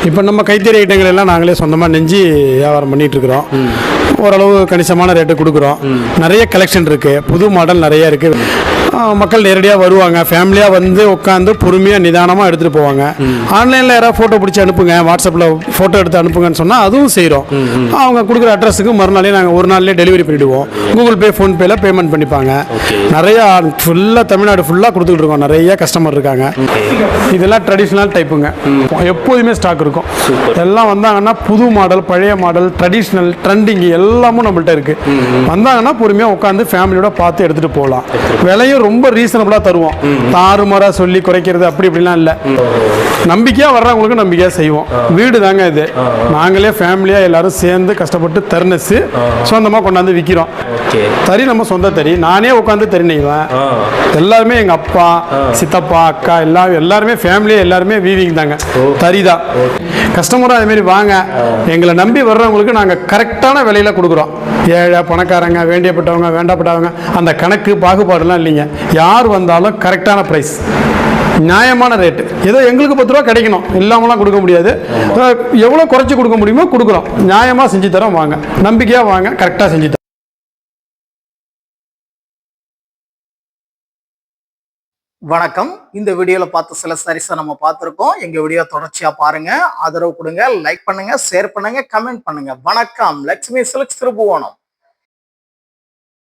இப்போ நம்ம கைத்தறி ஐட்டங்கள் எல்லாம் நாங்களே சொந்தமாக நெஞ்சு வியாபாரம் பண்ணிட்டு இருக்கிறோம். ஓரளவு கணிசமான ரேட்டு கொடுக்குறோம். நிறைய கலெக்ஷன் இருக்குது, புது மாடல் நிறைய இருக்குது. மக்கள் நேரடியாக வருவாங்க, ஃபேமிலியாக வந்து உட்காந்து பொறுமையாக நிதானமாக எடுத்துகிட்டு போவாங்க. ஆன்லைனில் யாராவது ஃபோட்டோ பிடிச்சி அனுப்புங்க, வாட்ஸ்அப்பில் ஃபோட்டோ எடுத்து அனுப்புங்கன்னு சொன்னால் அதுவும் செய்கிறோம். அவங்க கொடுக்குற அட்ரஸுக்கு மறுநாளே நாங்கள் ஒரு நாள்லேயே டெலிவரி பண்ணிவிடுவோம். கூகுள் பே, ஃபோன்பேயில் பேமெண்ட் பண்ணிப்பாங்க. நிறையா ஃபுல்லாக தமிழ்நாடு ஃபுல்லாக கொடுத்துக்கிட்டு இருக்கோம். நிறைய கஸ்டமர் இருக்காங்க. இதெல்லாம் ட்ரெடிஷ்னல் டைப்புங்க, எப்போதுமே ஸ்டாக் இருக்கும். எல்லாம் வந்தாங்கன்னா புது மாடல், பழைய மாடல், ட்ரெடிஷ்னல், ட்ரெண்டிங் எல்லாமும் நம்மள்ட்ட இருக்குது. வந்தாங்கன்னா பொறுமையாக உட்காந்து ஃபேமிலியோட பார்த்து எடுத்துகிட்டு போகலாம். விலையும் ரொம்ப ரீசனபிளா தருவோம். தாறுமாறா சொல்லி குறைக்கிறது அப்படி இப்படிலாம் இல்லை. நம்பிக்கையா வர்றவங்களுக்கு நம்பிக்கையா செய்வோம். வீடு தாங்க இது. நாங்களே ஃபேமிலியா எல்லாரும் சேர்ந்து கஷ்டப்பட்டு தருணச்சு சொந்தமா கொண்டாந்து விற்கிறோம். தறி நம்ம சொந்த தறி, நானே உட்காந்து தறி நெய்வேன். எல்லாருமே எங்க அப்பா, சித்தப்பா, அக்கா எல்லாருமே ஃபேமிலியா எல்லாருமே வீவிங் தாங்க, தறி தான். கஸ்டமரும் அதே மாதிரி வாங்க, எங்களை நம்பி வர்றவங்களுக்கு நாங்கள் கரெக்டான விலையில கொடுக்குறோம். ஏழை பணக்காரங்க, வேண்டியப்பட்டவங்க, வேண்டப்பட்டவங்க அந்த கணக்கு பாகுபாடுலாம் இல்லைங்க. யார் வந்தாலும் கரெக்டான ப்ரைஸ், நியாயமான ரேட்டு. ஏதோ எங்களுக்கு 10 ரூபா கிடைக்கணும், இல்லாமலாம் கொடுக்க முடியாது. எவ்வளோ குறைச்சி கொடுக்க முடியுமோ கொடுக்குறோம். நியாயமாக செஞ்சு தரோம். வாங்க, நம்பிக்கையாக வாங்க, கரெக்டாக செஞ்சு தரோம். வணக்கம். இந்த வீடியோல பார்த்த சில சாரீஸை நம்ம பார்த்துருக்கோம். எங்க வீடியோ தொடர்ச்சியா பாருங்க, ஆதரவு கொடுங்க, லைக் பண்ணுங்க, ஷேர் பண்ணுங்க, கமெண்ட் பண்ணுங்க. வணக்கம். லட்சுமி சில்க்ஸ் திருப்புவனம்.